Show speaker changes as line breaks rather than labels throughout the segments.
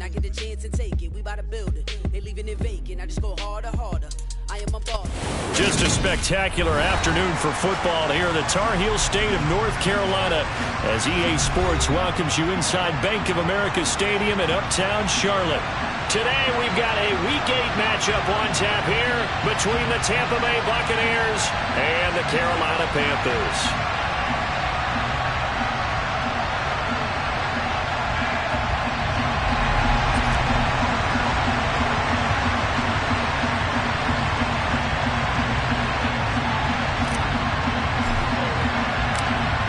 I get a chance and take it. We bout to build it. They leaving it vacant. I just go harder, harder. I am a ball.
Just a spectacular afternoon for football here in the Tar Heel state of North Carolina as EA Sports welcomes you inside Bank of America Stadium in Uptown Charlotte. Today we've got a Week 8 matchup on tap here between the Tampa Bay Buccaneers and the Carolina Panthers.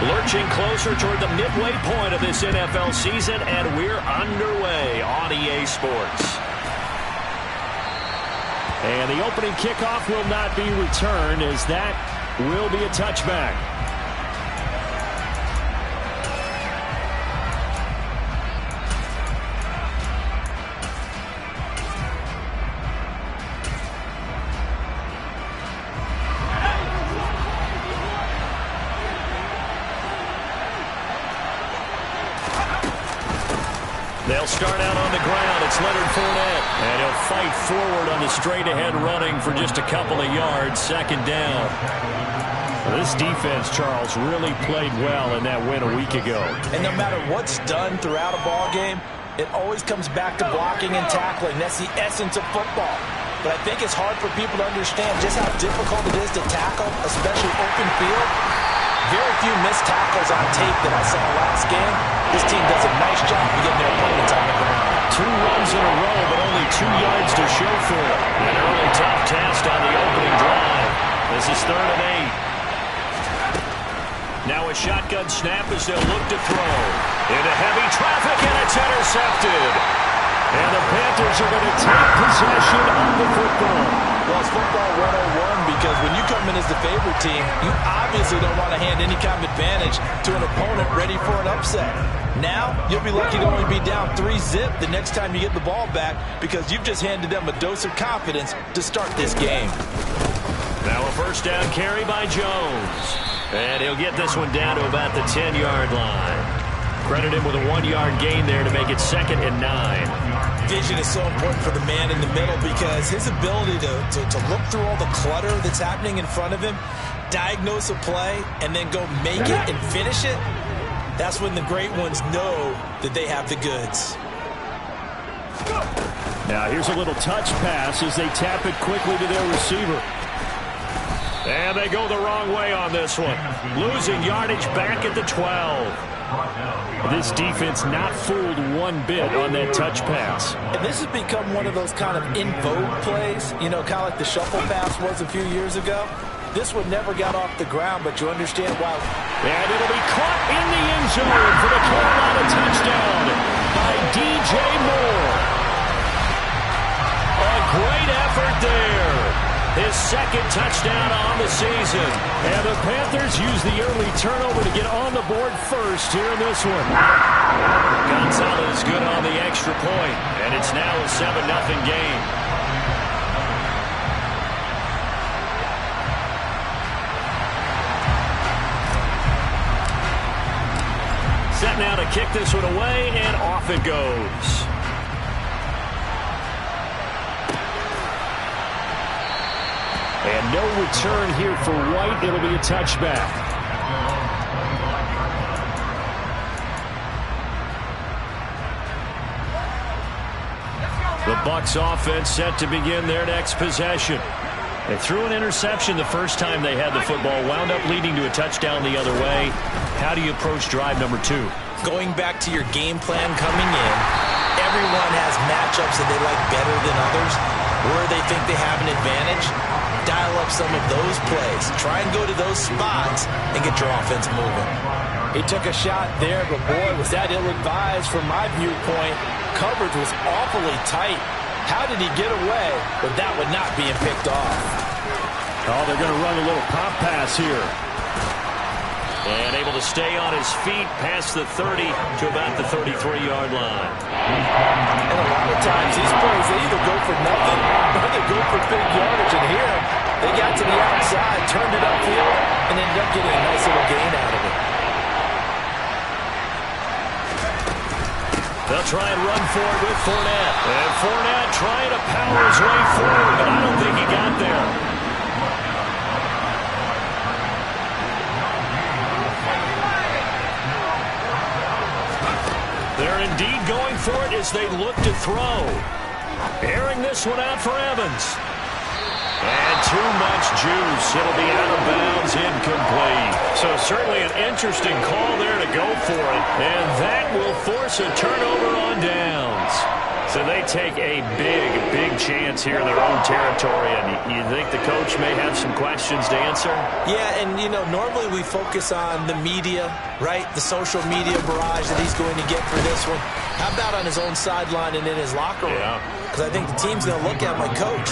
Lurching closer toward the midway point of this NFL season, and we're underway on EA Sports. And the opening kickoff will not be returned, as that will be a touchback. They'll start out on the ground. It's Leonard Fournette. And he'll fight forward on the straight-ahead running for just a couple of yards. Second down. This defense, Charles, really played well in that win a week ago.
And no matter what's done throughout a ball game, it always comes back to blocking and tackling. That's the essence of football. But I think it's hard for people to understand just how difficult it is to tackle, especially open field. Very few missed tackles on tape that I saw last game. This team does a nice job of getting their opponents on the ground.
2 runs in a row, but only 2 yards to show for it. An early tough test on the opening drive. This is 3rd and 8. Now a shotgun snap as they'll look to throw. Into heavy traffic, and it's intercepted. And the Panthers are going to take possession of the football.
Well, it's football 101 because when you come in as the favorite team, you obviously don't want to hand any kind of advantage to an opponent ready for an upset. Now, you'll be lucky to only be down 3-zip the next time you get the ball back because you've just handed them a dose of confidence to start this game.
Now a first down carry by Jones. And he'll get this one down to about the 10-yard line. Credit him with a 1-yard gain there to make it 2nd and 9.
Vision is so important for the man in the middle because his ability to look through all the clutter that's happening in front of him, diagnose a play, and then go make it and finish it, that's when the great ones know that they have the goods.
Now here's a little touch pass as they tap it quickly to their receiver. And they go the wrong way on this one. Losing yardage back at the 12. This defense not fooled one bit on that touch pass.
And this has become one of those kind of in vogue plays, you know, kind of like the shuffle pass was a few years ago. This one never got off the ground, but you understand why.
And it'll be caught in the end zone for the Carolina touchdown by DJ Moore. A great effort there. His 2nd touchdown on the season. And the Panthers use the early turnover to get on the board first here in this one. Gonzalez good on the extra point, and it's now a 7-0 game. Set now to kick this one away, and off it goes. And no return here for White. It'll be a touchback. The Bucs offense set to begin their next possession. They threw an interception the first time they had the football, wound up leading to a touchdown the other way. How do you approach drive number 2?
Going back to your game plan coming in, everyone has matchups that they like better than others, where they think they have an advantage. Dial up some of those plays. Try and go to those spots and get your offense moving. He took a shot there, but boy, was that ill-advised from my viewpoint. Coverage was awfully tight. How did he get away with that one not being picked off?
Oh, they're going to run a little pop pass here. And able to stay on his feet past the 30 to about the 33-yard line.
And a lot of times these plays, they either go for nothing or they go for big yardage. And here, they got to the outside, turned it upfield, and ended up getting a nice little gain out of it.
They'll try and run for it with Fournette. And Fournette trying to power his way forward, but I don't think he got there. They're indeed going for it as they look to throw. Airing this one out for Evans. And too much juice. It'll be out of bounds, incomplete. So certainly an interesting call there to go for it. And that will force a turnover on downs. So they take a big chance here in their own territory. And you think the coach may have some questions to answer?
Yeah, and, you know, normally we focus on the media, right? The social media barrage that he's going to get for this one. How about on his own sideline and in his locker room?
Yeah.
Because I think the team's going to look at my coach.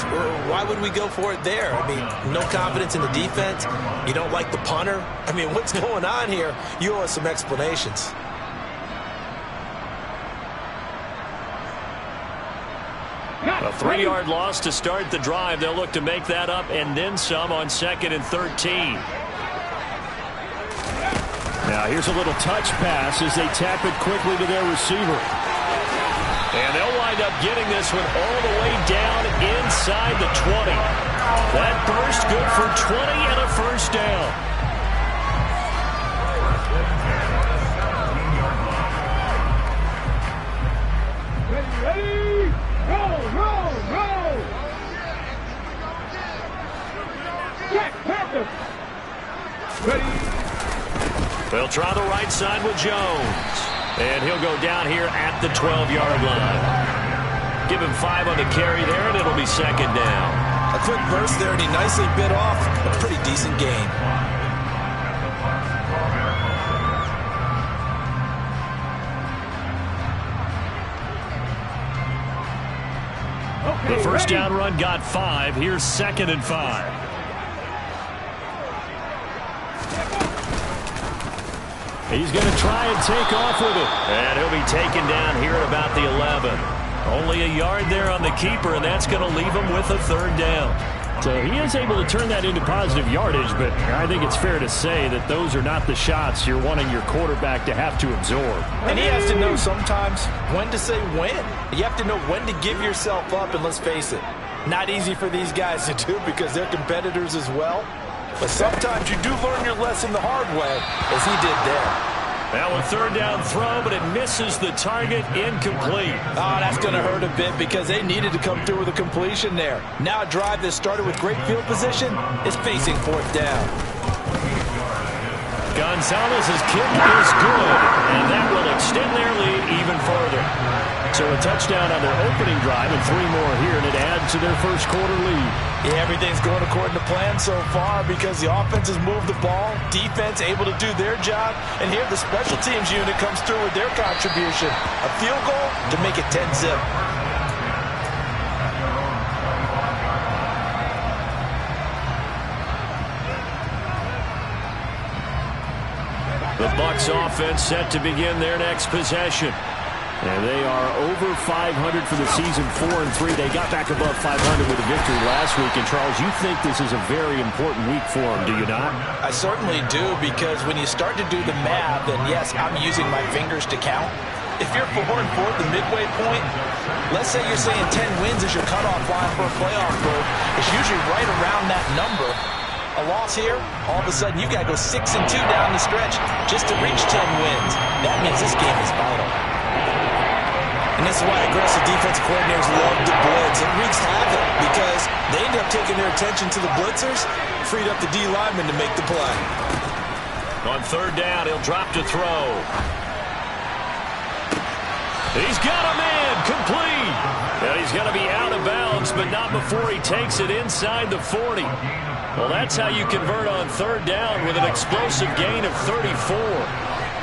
Why would we go for it there? I mean, no confidence in the defense. You don't like the punter. I mean, what's going on here? You owe us some explanations.
A 3-yard loss to start the drive. They'll look to make that up and then some on 2nd and 13. Now here's a little touch pass as they tap it quickly to their receiver. And they'll wind up getting this one all the way down inside the 20. That burst good for 20 and a first down. They'll try the right side with Jones. And he'll go down here at the 12-yard line. Give him 5 on the carry there, and it'll be 2nd down.
A quick burst there, and he nicely bit off a pretty decent gain.
The first down run got 5. Here's 2nd and 5. He's going to try and take off with it. And he'll be taken down here at about the 11. Only a yard there on the keeper, and that's going to leave him with a 3rd down. So he is able to turn that into positive yardage, but I think it's fair to say that those are not the shots you're wanting your quarterback to have to absorb.
And he has to know sometimes when to say when. You have to know when to give yourself up, and let's face it, not easy for these guys to do because they're competitors as well. But sometimes you do learn your lesson the hard way, as he did there.
Now a 3rd down throw, but it misses the target, incomplete.
Oh, that's going to hurt a bit because they needed to come through with a completion there. Now a drive that started with great field position is facing 4th down.
Gonzalez's kick is good, and that will extend their lead even further. So a touchdown on their opening drive and 3 more here, and it adds to their first quarter lead.
Yeah, everything's going according to plan so far because the offense has moved the ball, defense able to do their job, and here the special teams unit comes through with their contribution. A field goal to make it 10-zip.
The Bucs offense set to begin their next possession. And they are over 500 for the season, 4-3. They got back above 500 with a victory last week. And, Charles, you think this is a very important week for them, do you not?
I certainly do, because when you start to do the math, and yes, I'm using my fingers to count. If you're 4-4 at the midway point, let's say you're saying 10 wins is your cutoff line for a playoff berth. It's usually right around that number. A loss here, all of a sudden you got to go 6-2 down the stretch just to reach 10 wins. That means this game is vital. And this is why aggressive defensive coordinators love to blitz. It wreaks havoc because they end up taking their attention to the blitzers, freed up the D lineman to make the play.
On 3rd down, he'll drop to throw. He's got a man, complete. Now he's going to be out of bounds, but not before he takes it inside the 40. Well, that's how you convert on 3rd down with an explosive gain of 34.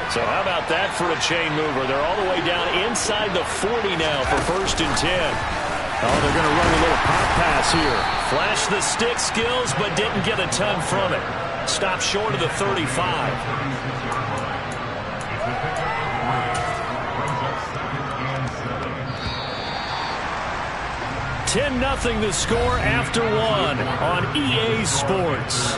So how about that for a chain mover? They're all the way down inside the 40 now for 1st and 10. Oh, they're going to run a little pop pass here. Flash the stick skills, but didn't get a ton from it. Stopped short of the 35. 10-0 the score after 1 on EA Sports.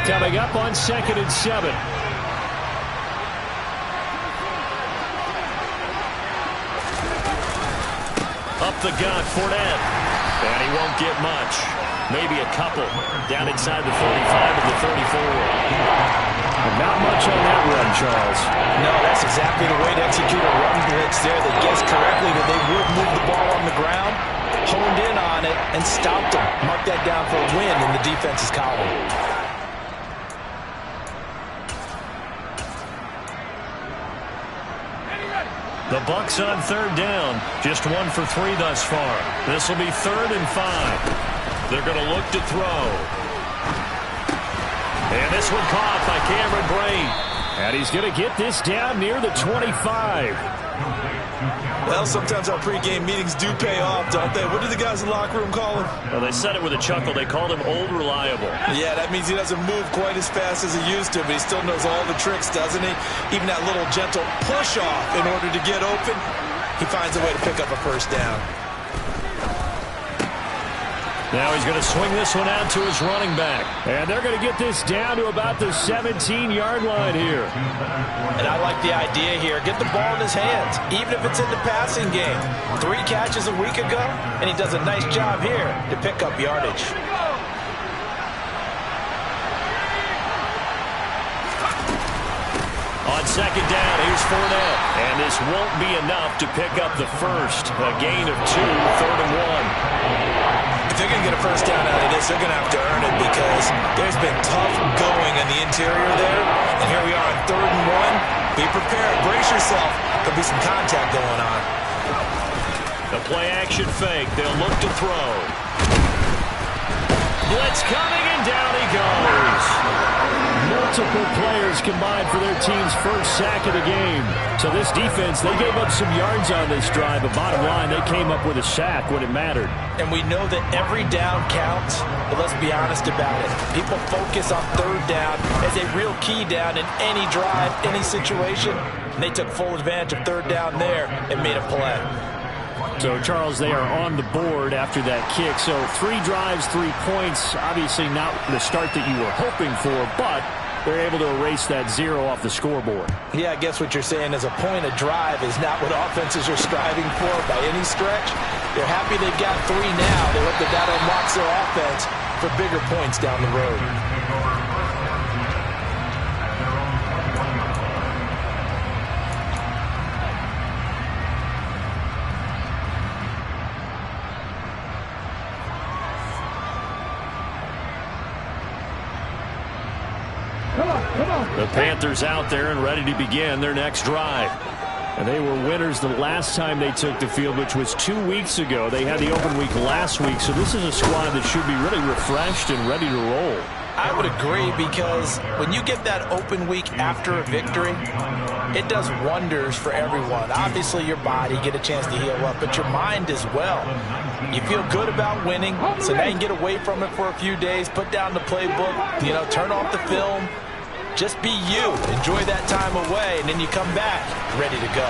coming up on 2nd and 7. Up the gut, Fournette. And he won't get much. Maybe a couple. Down inside the 35 of the 34. Not much on that run, Charles.
No, that's exactly the way to execute a run blitz there. They guessed correctly that they would move the ball on the ground, honed in on it, and stopped them. Mark that down for a win in the defense's column.
The Bucs on 3rd down. Just 1 for 3 thus far. This will be 3rd and 5. They're going to look to throw. And this one caught by Cameron Brate. And he's going to get this down near the 25.
Well, sometimes our pregame meetings do pay off, don't they? What do the guys in the locker room call him?
Well, they said it with a chuckle. They called him Old Reliable.
Yeah, that means he doesn't move quite as fast as he used to, but he still knows all the tricks, doesn't he? Even that little gentle push-off in order to get open, he finds a way to pick up a first down.
Now he's going to swing this one out to his running back. And they're going to get this down to about the 17-yard line here.
And I like the idea here. Get the ball in his hands, even if it's in the passing game. 3 catches a week ago, and he does a nice job here to pick up yardage.
On 2nd down, here's Fournette. And this won't be enough to pick up the first. A gain of 2, 3rd and 1.
If they're going to get a first down out of this, they're going to have to earn it because there's been tough going in the interior there. And here we are on 3rd and 1. Be prepared. Brace yourself. There'll be some contact going on.
The play-action fake. They'll look to throw. Blitz coming, and down he goes. Multiple players combined for their team's first sack of the game. So this defense, they gave up some yards on this drive, but bottom line, they came up with a sack when it mattered.
And we know that every down counts, but let's be honest about it. People focus on 3rd down as a real key down in any drive, any situation. And they took full advantage of 3rd down there and made a play.
So, Charles, they are on the board after that kick. So 3 drives, 3 points. Obviously not the start that you were hoping for, but they're able to erase that 0 off the scoreboard.
Yeah, I guess what you're saying is a point a drive is not what offenses are striving for by any stretch. They're happy they've got 3 now. They hope that that unlocks their offense for bigger points down the road.
The Panthers out there and ready to begin their next drive. And they were winners the last time they took the field, which was 2 weeks ago. They had the open week last week, so this is a squad that should be really refreshed and ready to roll.
I would agree, because when you get that open week after a victory, it does wonders for everyone. Obviously, your body, get a chance to heal up, but your mind as well. You feel good about winning, so now you can get away from it for a few days, put down the playbook, turn off the film. Just be you. Enjoy that time away, and then you come back ready to go.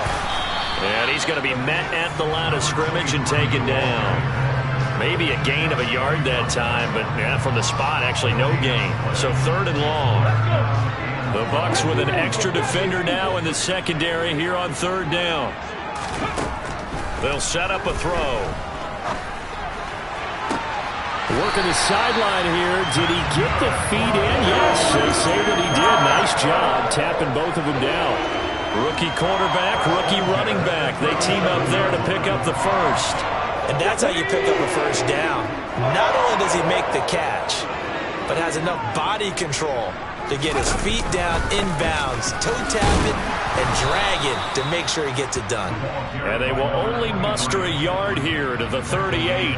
And he's going to be met at the line of scrimmage and taken down. Maybe a gain of a yard that time, but from the spot, actually no gain. So 3rd and long. The Bucs with an extra defender now in the secondary here on 3rd down. They'll set up a throw. Working the sideline here. Did he get the feet in? Yes, they say that he did. Nice job tapping both of them down. Rookie quarterback, rookie running back. They team up there to pick up the first.
And that's how you pick up a first down. Not only does he make the catch, but has enough body control to get his feet down inbounds, toe tap it, and drag it to make sure he gets it done.
And they will only muster a yard here to the 38.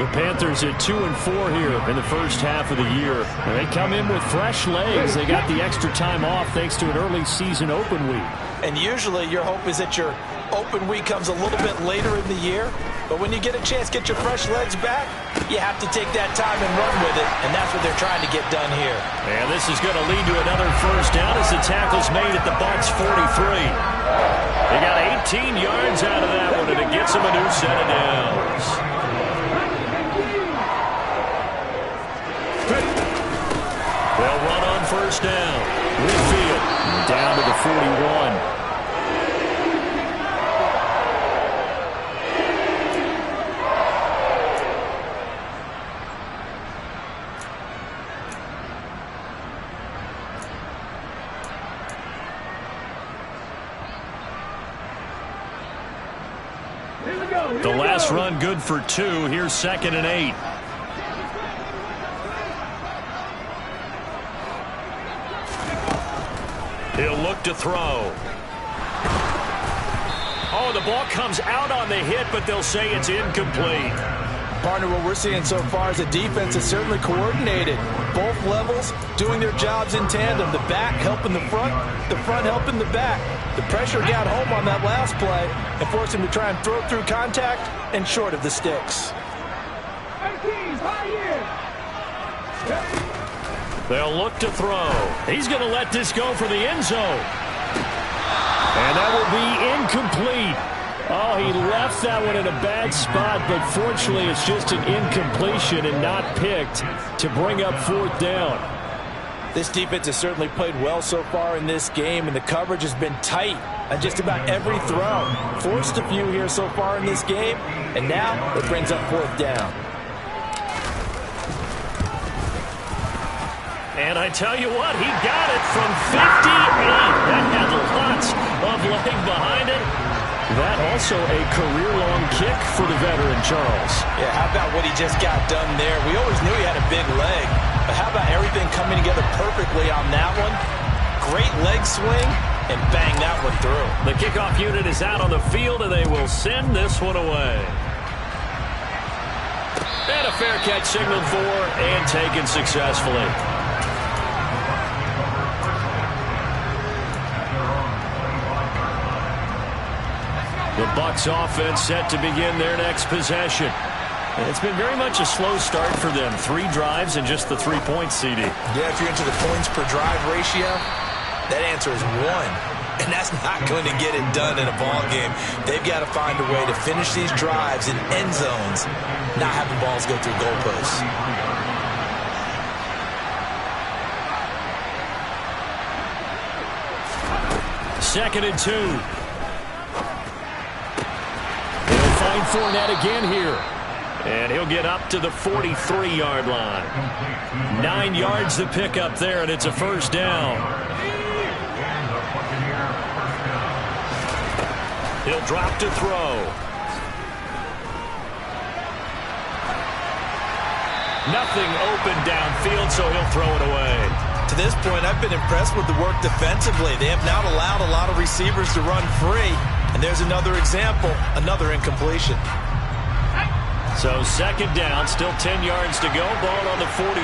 The Panthers at 2-4 here in the first half of the year. And they come in with fresh legs. They got the extra time off thanks to an early season open week.
And usually your hope is that your open week comes a little bit later in the year. But when you get a chance to get your fresh legs back, you have to take that time and run with it. And that's what they're trying to get done here.
And this is going to lead to another first down as the tackle's made at the Bucs 43. They got 18 yards out of that one, and it gets them a new set of downs. They'll run first down. Whitfield down to the 41. The last run good for 2. Here's 2nd and 8. He'll look to throw. Oh, the ball comes out on the hit, but they'll say it's incomplete.
Partner, what we're seeing so far is the defense is certainly coordinated. Both levels doing their jobs in tandem. The back helping the front helping the back. The pressure got home on that last play and forced him to try and throw through contact and short of the sticks.
They'll look to throw. He's going to let this go for the end zone. And that will be incomplete. Oh, he left that one in a bad spot, but fortunately it's just an incompletion and not picked to bring up 4th down.
This defense has certainly played well so far in this game, and the coverage has been tight on just about every throw. Forced a few here so far in this game, and now it brings up 4th down.
And I tell you what, he got it from 58. That had lots of leg behind it. That also a career-long kick for the veteran, Charles.
Yeah, how about what he just got done there? We always knew he had a big leg, but how about everything coming together perfectly on that one? Great leg swing, and bang that one through.
The kickoff unit is out on the field, and they will send this one away. And a fair catch signaled for and taken successfully. The Bucs offense set to begin their next possession. And it's been very much a slow start for them. 3 drives and just the 3 points, CD.
Yeah, if you're into the points per drive ratio, that answer is 1. And that's not going to get it done in a ball game. They've got to find a way to finish these drives in end zones, not having balls go through goalposts.
2nd and 2. Find Fournette again here. And he'll get up to the 43-yard line. 9 yards to pick up there, and it's a first down. He'll drop to throw. Nothing open downfield, so he'll throw it away.
To this point, I've been impressed with the work defensively. They have not allowed a lot of receivers to run free. And there's another example, another incompletion.
So 2nd down, still 10 yards to go. Ball on the 43.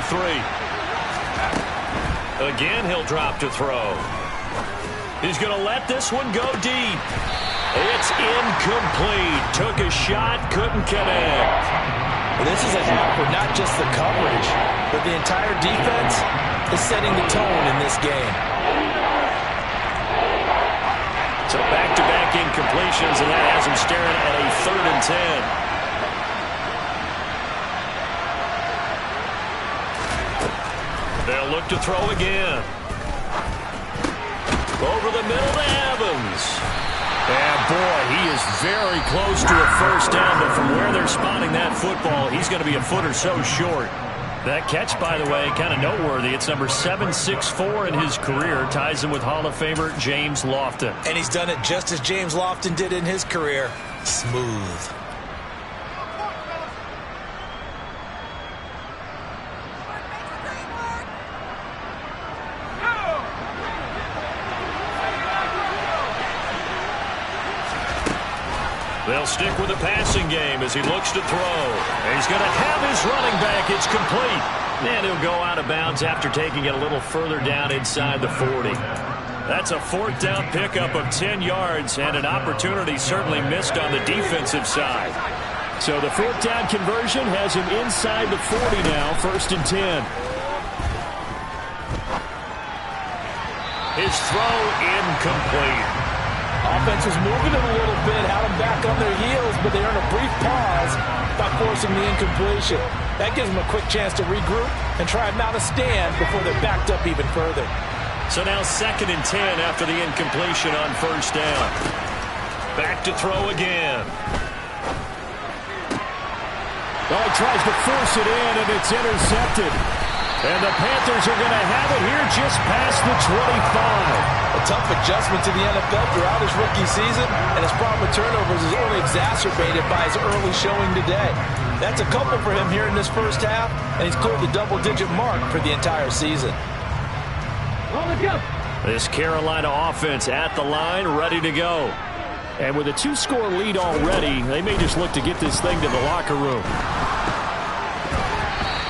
Again, he'll drop to throw. He's going to let this one go deep. It's incomplete. Took a shot, couldn't connect.
Well, this is a half where not just the coverage, but the entire defense is setting the tone in this game.
So back-to-back incompletions, and that has him staring at a 3rd and 10. They'll look to throw again. Over the middle to Evans. And boy, he is very close to a first down, but from where they're spotting that football, he's going to be a foot or so short. That catch, by the way, kind of noteworthy. It's number 764 in his career. Ties him with Hall of Famer James Lofton.
And he's done it just as James Lofton did in his career. Smooth.
They'll stick with the passing game as he looks to throw. He's going to have his running back. It's complete. And he'll go out of bounds after taking it a little further down inside the 40. That's a 4th down pickup of 10 yards and an opportunity certainly missed on the defensive side. So the 4th down conversion has him inside the 40 now, 1st and 10. His throw incomplete.
Offense was moving it a little bit, had them back on their heels, but they earned a brief pause by forcing the incompletion. That gives them a quick chance to regroup and try and mount a stand before they're backed up even further.
So now 2nd and 10 after the incompletion on 1st down. Back to throw again.
Well, he tries to force it in, and it's intercepted. And the Panthers are going to have it here just past the 25.
A tough adjustment to the NFL throughout his rookie season, and his problem with turnovers is only exacerbated by his early showing today. That's a couple for him here in this first half, and he's cleared the double-digit mark for the entire season.
This Carolina offense at the line, ready to go.
And with a 2-score lead already, they may just look to get this thing to the locker room.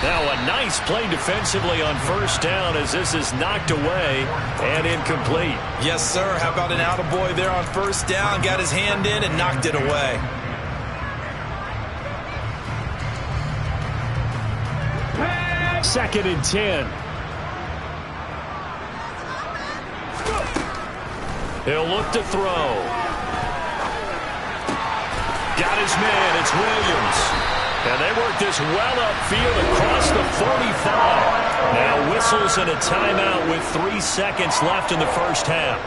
Now a nice play defensively on 1st down as this is knocked away and incomplete.
Yes, sir. How about an attaboy there on 1st down? Got his hand in and knocked it away.
Second and 10.
He'll look to throw. Got his man. It's Williams. And they work this well upfield across the 45. Now whistles and a timeout with 3 seconds left in the first half.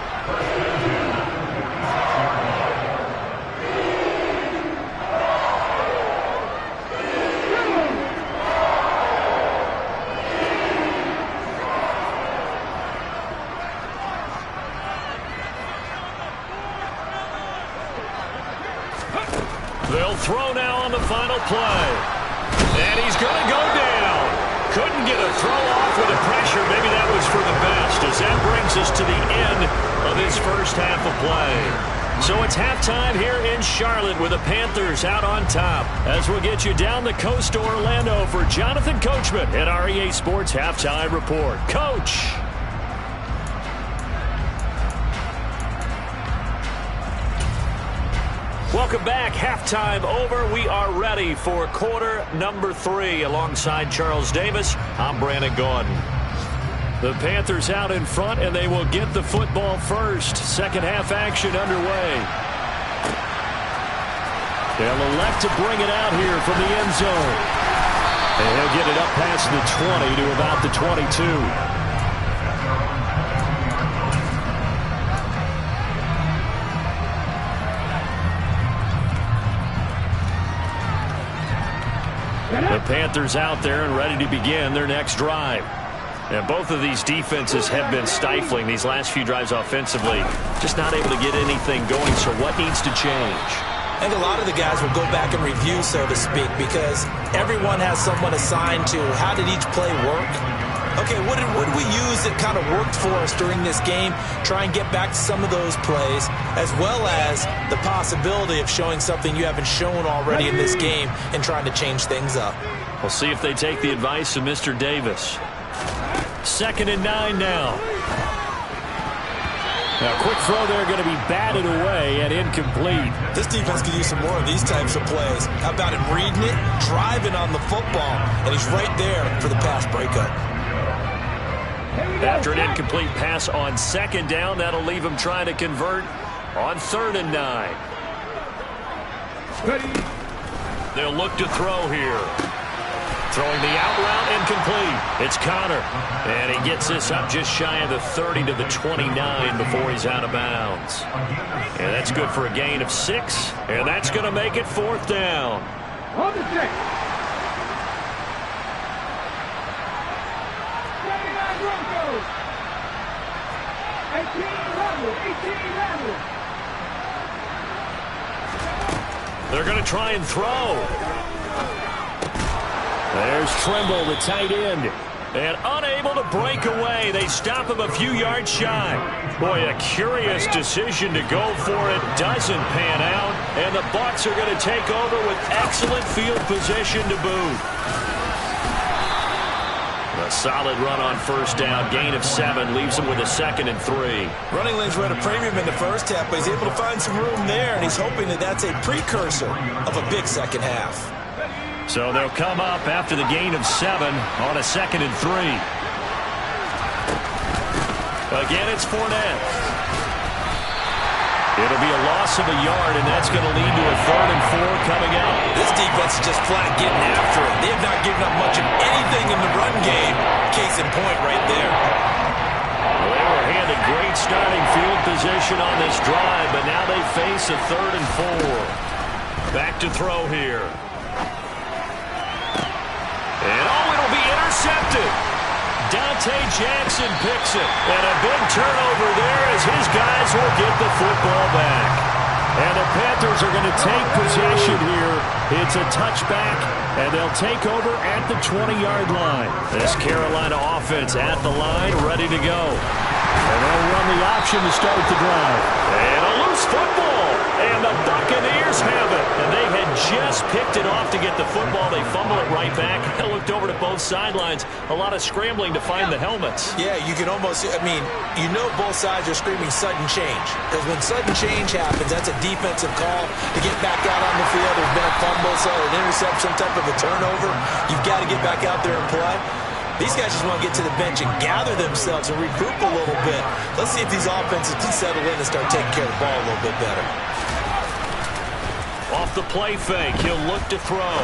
They'll throw now on the final play. And he's going to go down. Couldn't get a throw off with the pressure. Maybe that was for the best, as that brings us to the end of this first half of play. So it's halftime here in Charlotte with the Panthers out on top. As we'll get you down the coast to Orlando for Jonathan Coachman at our EA Sports Halftime Report. Coach. Welcome back. Halftime over. We are ready for quarter number 3. Alongside Charles Davis, I'm Brandon Gaudin. The Panthers out in front, and they will get the football first. Second half action underway. They'll elect to bring it out here from the end zone. And he'll get it up past the 20 to about the 22. The Panthers out there and ready to begin their next drive. And both of these defenses have been stifling these last few drives offensively. Just not able to get anything going, so what needs to change?
I think a lot of the guys will go back and review, so to speak, because everyone has someone assigned to how did each play work. Okay, what did we use that kind of worked for us during this game? Try and get back to some of those plays, as well as the possibility of showing something you haven't shown already in this game and trying to change things up.
We'll see if they take the advice of Mr. Davis. 2nd and 9 now.
Now, quick throw there going to be batted away and incomplete.
This defense could use some more of these types of plays. How about him reading it, driving on the football, and he's right there for the pass breakup.
After an incomplete pass on 2nd down, that'll leave him trying to convert on 3rd and 9. They'll look to throw here. Throwing the out route, incomplete. It's Connor. And he gets this up just shy of the 30 to the 29 before he's out of bounds. And that's good for a gain of 6. And that's going to make it 4th down.
On the 6. Broncos. 18-11.
They're going to try and throw.
There's Trimble, the tight end.
And unable to break away. They stop him a few yards shy. Boy, a curious decision to go for it. Doesn't pan out. And the Bucs are going to take over with excellent field position to boot. A solid run on 1st down. Gain of 7 leaves him with a 2nd and 3.
Running lanes were at a premium in the first half, but he's able to find some room there, and he's hoping that that's a precursor of a big second half.
So they'll come up after the gain of 7 on a 2nd and 3. Again, it's Fournette. It'll be a loss of a yard, and that's going to lead to a 3rd and 4 coming out.
This defense is just flat getting after it. They have not given up much of anything in the run game. Case in point right there.
Well, they were handed great starting field position on this drive, but now they face a 3rd and 4. Back to throw here. And it'll be intercepted. Dante Jackson picks it. And a big turnover there as his guys will get the football back. And the Panthers are going to take possession here. It's a touchback, and they'll take over at the 20-yard line. This Carolina offense at the line, ready to go. And they'll run the option to start the drive. And a loose football. And the Buccaneers have it. And they had just picked it off to get the football. They fumble it right back. I looked over to both sidelines. A lot of scrambling to find the helmets.
Yeah, you can almost, both sides are screaming sudden change. Because when sudden change happens, that's a defensive call to get back out on the field. There's been a fumble, so an interception, some type of a turnover. You've got to get back out there and play. These guys just want to get to the bench and gather themselves and regroup a little bit. Let's see if these offenses can settle in and start taking care of the ball a little bit better.
Off the play fake, he'll look to throw.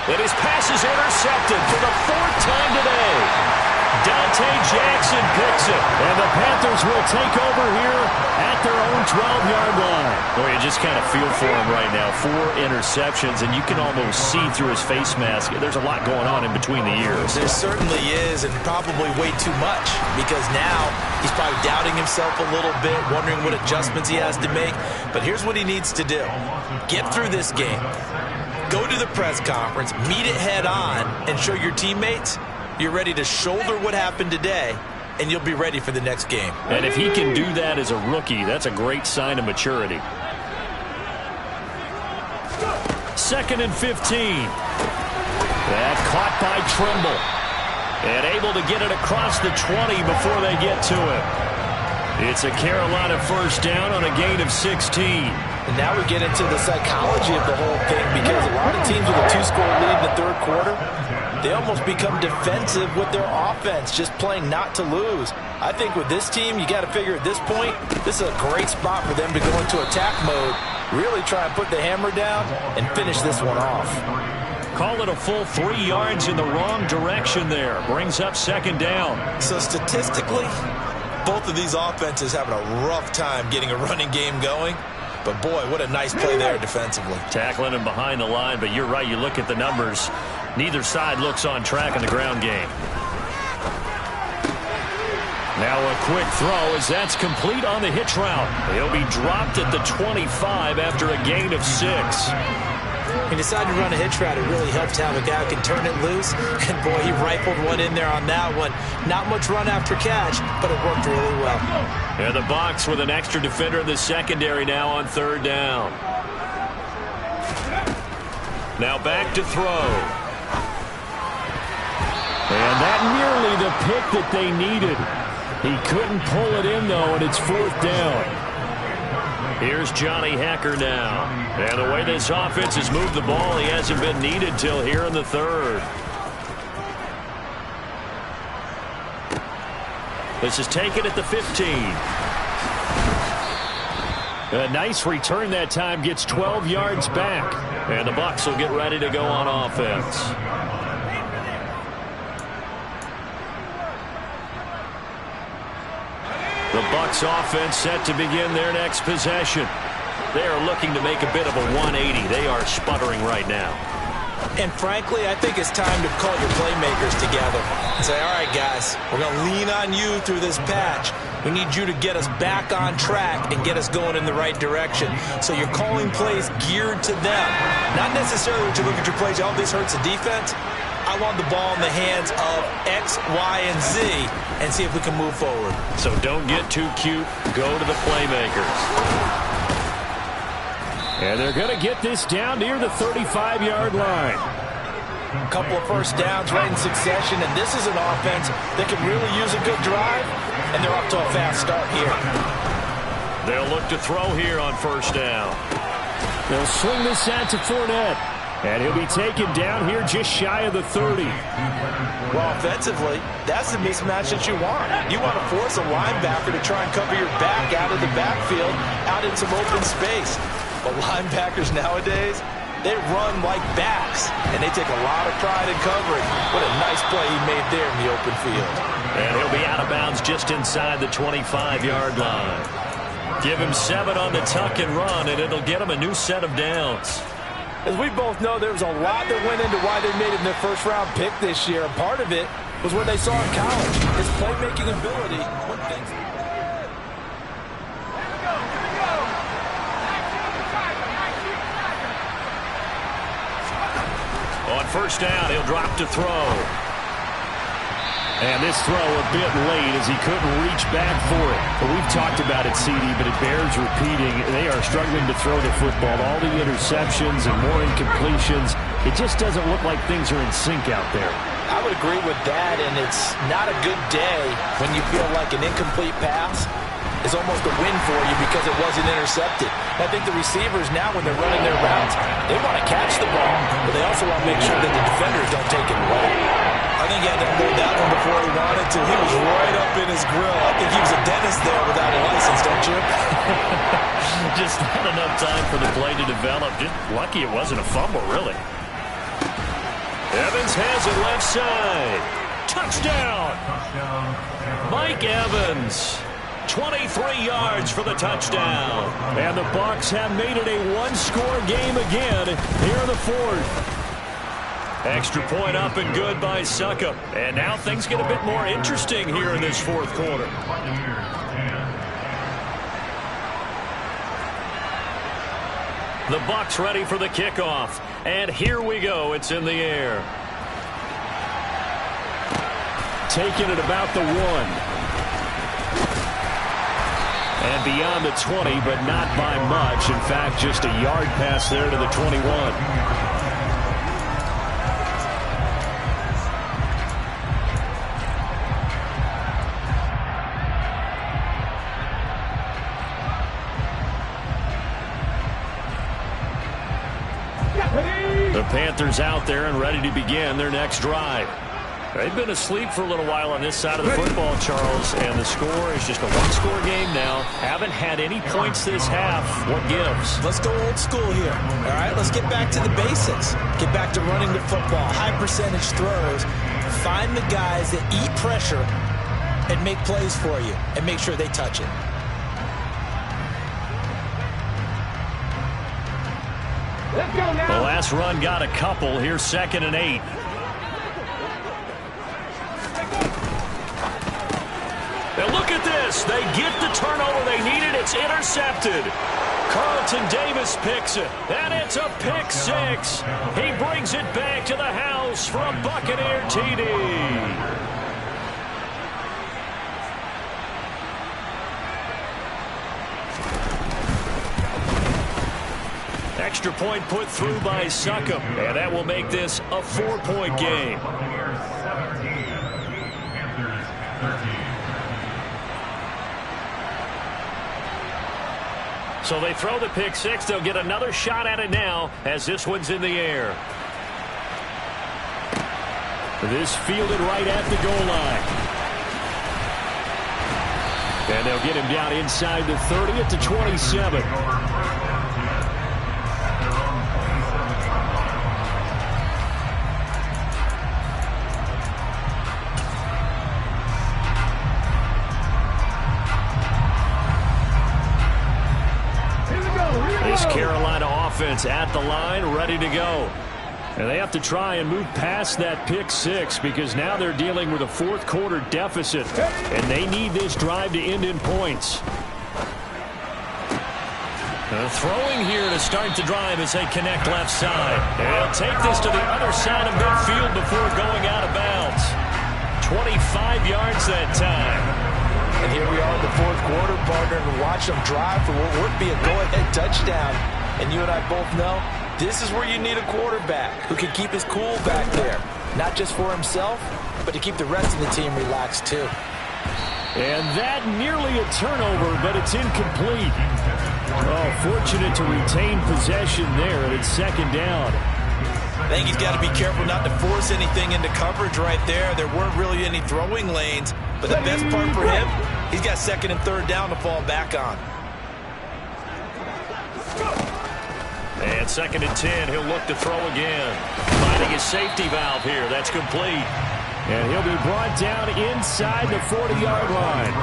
And his pass is intercepted for the 4th time today. Dante Jackson picks it. And the Panthers will take over here at their own 12-yard line. Boy, you just kind of feel for him right now. 4 interceptions, and you can almost see through his face mask. There's a lot going on in between the ears.
There certainly is, and probably way too much, because now he's probably doubting himself a little bit, wondering what adjustments he has to make. But here's what he needs to do. Get through this game. Go to the press conference, meet it head on, and show your teammates you're ready to shoulder what happened today, and you'll be ready for the next game.
And if he can do that as a rookie, that's a great sign of maturity. 2nd and 15. That caught by Trimble. And able to get it across the 20 before they get to it. It's a Carolina 1st down on a gain of 16.
And now we get into the psychology of the whole thing, because a lot of teams with a 2-score lead in the 3rd quarter, they almost become defensive with their offense, just playing not to lose. I think with this team, you got to figure at this point, this is a great spot for them to go into attack mode, really try and put the hammer down and finish this one off.
Call it a full 3 yards in the wrong direction there. Brings up 2nd down.
So statistically, both of these offenses having a rough time getting a running game going. But, boy, what a nice play there defensively.
Tackling him behind the line, but you're right. You look at the numbers. Neither side looks on track in the ground game. Now a quick throw as that's complete on the hitch route. He'll be dropped at the 25 after a gain of 6.
He decided to run a hitch route. It really helps to have a guy who can turn it loose. And, boy, he rifled one in there on that one. Not much run after catch, but it worked really well.
And the box with an extra defender in the secondary now on 3rd down. Now back to throw. And that nearly the pick that they needed. He couldn't pull it in, though, and it's 4th down. Here's Johnny Hekker now. And the way this offense has moved the ball, he hasn't been needed till here in the 3rd. This is taken at the 15. A nice return that time, gets 12 yards back. And the Bucs will get ready to go on offense. The Bucs offense set to begin their next possession. They are looking to make a bit of a 180. They are sputtering right now.
And frankly, I think it's time to call your playmakers together and say, all right, guys, we're going to lean on you through this patch. We need you to get us back on track and get us going in the right direction. So you're calling plays geared to them. Not necessarily when you look at your plays, oh, this hurts the defense. I want the ball in the hands of X, Y, and Z and see if we can move forward.
So don't get too cute. Go to the playmakers. And they're going to get this down near the 35-yard line.
A couple of 1st downs right in succession, and this is an offense that can really use a good drive, and they're off to a fast start here.
They'll look to throw here on 1st down. They'll swing this out to Fournette.
And he'll be taken down here just shy of the 30.
Well, offensively, that's the mismatch that you want. You want to force a linebacker to try and cover your back out of the backfield, out in some open space. But linebackers nowadays, they run like backs, and they take a lot of pride in covering. What a nice play he made there in the open field.
And he'll be out of bounds just inside the 25-yard line. Give him 7 on the tuck and run, and it'll get him a new set of downs.
As we both know, there was a lot that went into why they made him their first-round pick this year. And part of it was what they saw in college, his playmaking ability.
On first down, he'll drop to throw.
And this throw a bit late as he couldn't reach back for it. But we've talked about it, CD, but it bears repeating. They are struggling to throw the football. All the interceptions and more incompletions. It just doesn't look like things are in sync out there.
I would agree with that, and it's not a good day when you feel like an incomplete pass is almost a win for you because it wasn't intercepted. I think the receivers now, when they're running their routes, they want to catch the ball, but they also want to make sure that the defenders don't take it away. I think he had to unload that one before he wanted to. He was right up in his grill. I think he was a dentist there without a license, don't you?
Just not enough time for the play to develop. Just lucky it wasn't a fumble, really. Evans has it left side. Touchdown! Mike Evans. 23 yards for the touchdown.
And the Bucs have made it a one-score game again here in the fourth.
Extra point up and good by Succop. And now things get a bit more interesting here in this fourth quarter. The Bucs ready for the kickoff. And here we go. It's in the air.
Taking it about the 1. And beyond the 20, but not by much. In fact, just a yard pass there to the 21.
The Panthers out there and ready to begin their next drive. They've been asleep for a little while on this side of the football, Charles, and the score is just a one-score game now. Haven't had any points this half. What gives?
Let's go old school here. All right, let's get back to the basics. Get back to running the football, high percentage throws. Find the guys that eat pressure and make plays for you and make sure they touch it.
Let's go now.
The last run got a couple. Here's 2nd and 8. And look at this. They get the turnover they needed. It's intercepted. Carlton Davis picks it. And it's a pick 6. He brings it back to the house for a Buccaneer TD. Extra point put through by Succop. And that will make this a 4-point game. So they throw the pick 6. They'll get another shot at it now as this one's in the air.
This fielded right at the goal line. And they'll get him down inside the 30 at the 27.
This Carolina offense at the line, ready to go.
And they have to try and move past that pick 6 because now they're dealing with a fourth quarter deficit. And they need this drive to end in points.
Throwing here to start the drive as they connect left side. They'll take this to the other side of midfield before going out of bounds. 25 yards that time.
And here we are in the fourth quarter, partner, and watch them drive for what would be a go-ahead touchdown. And you and I both know this is where you need a quarterback who can keep his cool back there. Not just for himself, but to keep the rest of the team relaxed too.
And that nearly a turnover, but it's incomplete. Oh, fortunate to retain possession there, and it's 2nd down.
I think he's got to be careful not to force anything into coverage right there. There weren't really any throwing lanes, but the best part for him, he's got second and third down to fall back on.
And second and 10, he'll look to throw again. Finding his safety valve here. That's complete.
And he'll be brought down inside the 40-yard line.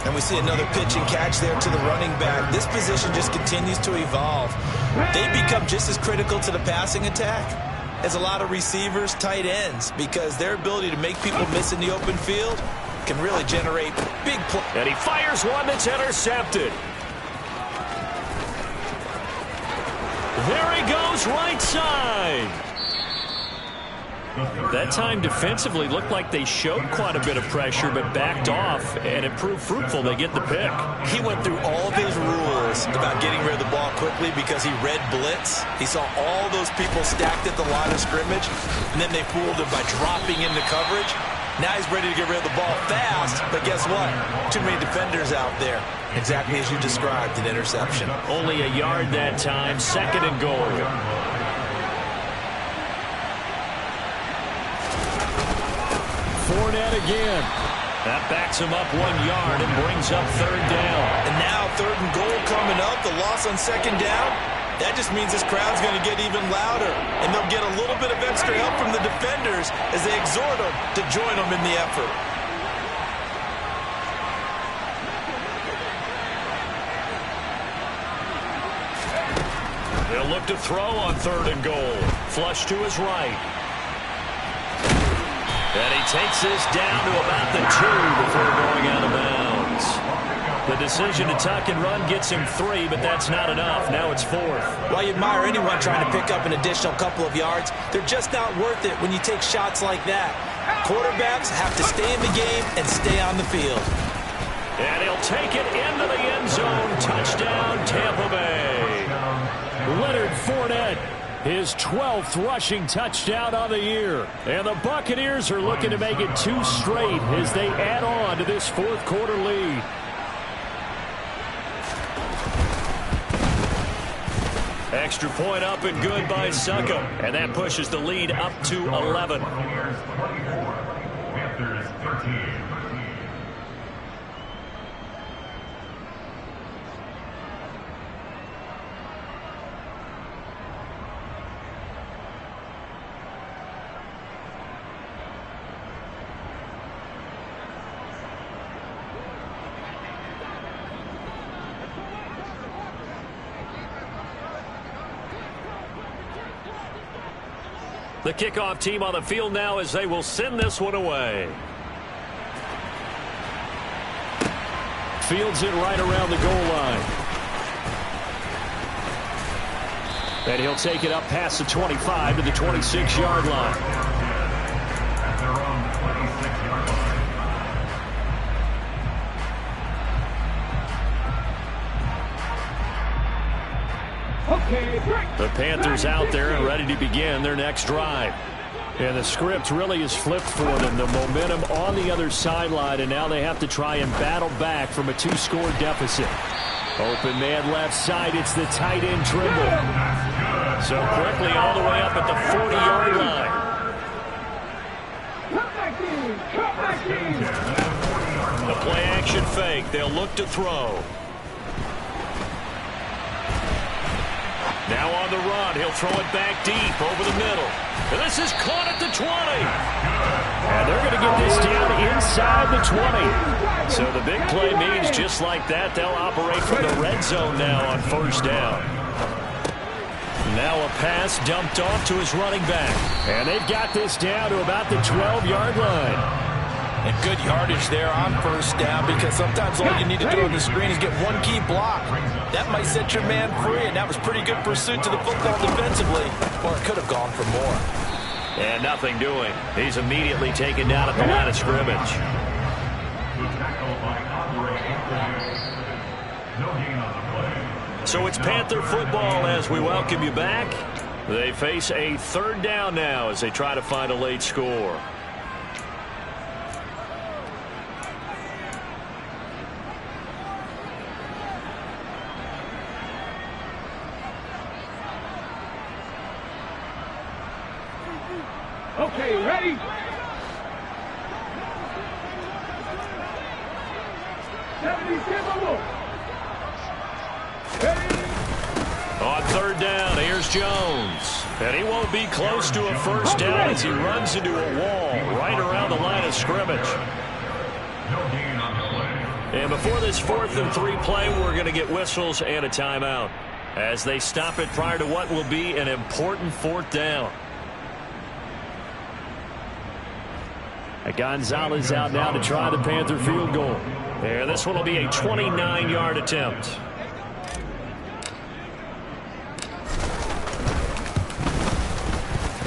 And we see another pitch and catch there to the running back. This position just continues to evolve. They become just as critical to the passing attack as a lot of receivers, tight ends, because their ability to make people miss in the open field can really generate big plays.
And he fires one that's intercepted. There he goes, right side. That time defensively looked like they showed quite a bit of pressure but backed off, and it proved fruitful. They get the pick.
He went through all of his rules about getting rid of the ball quickly because he read blitz. He saw all those people stacked at the line of scrimmage, and then they fooled him by dropping into coverage. Now he's ready to get rid of the ball fast, but guess what? Too many defenders out there. Exactly as you described, an interception.
Only a yard that time, second and goal.
Fournette again.
That backs him up 1 yard and brings up third down.
And now third and goal coming up, the loss on second down. That just means this crowd's going to get even louder, and they'll get a little bit of extra help from the defenders as they exhort them to join them in the effort.
They'll look to throw on third and goal. Flush to his right. And he takes this down to about the 2 before going out of bounds. The decision to tuck and run gets him 3, but that's not enough. Now it's 4th.
While you admire anyone trying to pick up an additional couple of yards, they're just not worth it when you take shots like that. Quarterbacks have to stay in the game and stay on the field.
And he'll take it into the end zone. Touchdown, Tampa Bay.
Leonard Fournette, his 12th rushing touchdown on the year. And the Buccaneers are looking to make it 2 straight as they add on to this fourth quarter lead.
Extra point up and good by Succop. And that pushes the lead up to 11.
Panthers 13.
The kickoff team on the field now as they will send this one away.
Fields it right around the goal line. And he'll take it up past the 25 to the 26-yard line.
At their own 26-yard line.
The Panthers out there and ready to begin their next drive.
And the script really is flipped for them. The momentum on the other sideline, and now they have to try and battle back from a 2-score deficit. Open man left side. It's the tight end Trimble.
So quickly all the way up at the 40-yard line. The play action fake. They'll look to throw. Now on the run, he'll throw it back deep over the middle. And this is caught at the 20.
And they're going to get this down inside the 20.
So the big play means just like that, they'll operate from the red zone now on first down. Now a pass dumped off to his running back.
And they've got this down to about the 12-yard line.
And good yardage there on first down, because sometimes all you need to do on the screen is get one key block. That might set your man free, and that was pretty good pursuit to the football defensively, or it could have gone for more.
And nothing doing. He's immediately taken down at the line of scrimmage. So it's Panther football as we welcome you back. They face a third down now as they try to find a late score.
Okay, ready?
On third down, here's Jones. And he won't be close to a first down as he runs into a wall right around the line of scrimmage. And before this 4th and 3 play, we're going to get whistles and a timeout as they stop it prior to what will be an important 4th down.
Gonzalez out now to try the Panther field goal.
And this one will be a 29-yard attempt.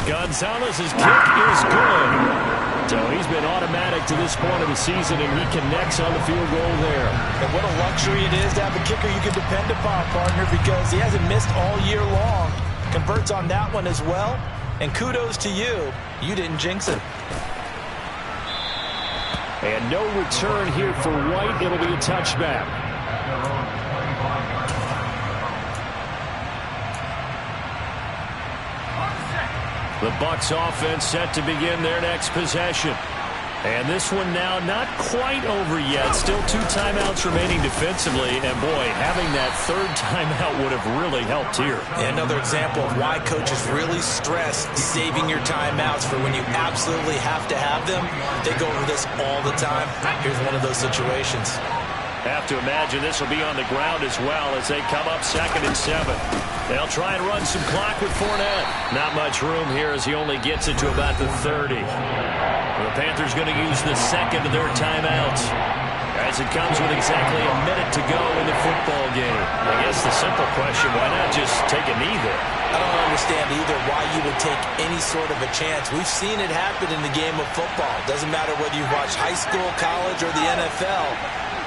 Gonzalez's kick is good. So he's been automatic to this point of the season, and he connects on the field goal there.
And what a luxury it is to have a kicker you can depend upon, partner, because he hasn't missed all year long. Converts on that one as well. And kudos to you. You didn't jinx it.
And no return here for White. It'll be a touchback.
The Bucs offense set to begin their next possession. And this one now not quite over yet. Still 2 timeouts remaining defensively. And boy, having that 3rd timeout would have really helped here.
And another example of why coaches really stress saving your timeouts for when you absolutely have to have them. They go over this all the time. Here's one of those situations.
Have to imagine this will be on the ground as well as they come up 2nd and 7. They'll try and run some clock with Fournette. Not much room here as he only gets it to about the 30. The Panthers going to use the 2nd of their timeouts as it comes with exactly a minute to go in the football game. I guess the simple question, why not just take a knee there?
I don't understand either why you would take any sort of a chance. We've seen it happen in the game of football. Doesn't matter whether you watch high school, college, or the NFL.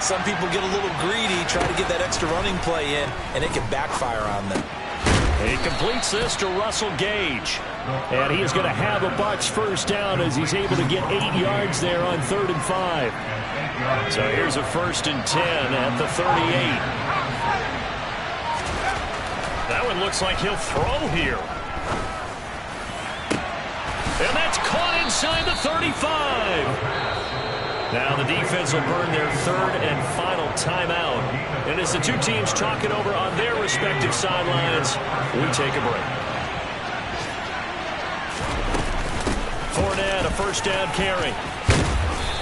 Some people get a little greedy, try to get that extra running play in, and it can backfire on them.
He completes this to Russell Gage.
And he is going to have a Bucs first down as he's able to get 8 yards there on 3rd and 5.
So here's a 1st and 10 at the 38. That one looks like he'll throw here. And that's caught inside the 35. Now the defense will burn their 3rd and final timeout. And as the 2 teams talk it over on their respective sidelines, we take a break. Fournette, a first down carry.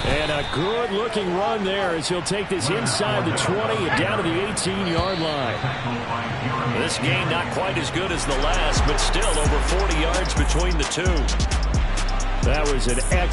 And a good-looking run there as he'll take this inside the 20 and down to the 18-yard line.
This game not quite as good as the last, but still over 40 yards between the 2.
That was an excellent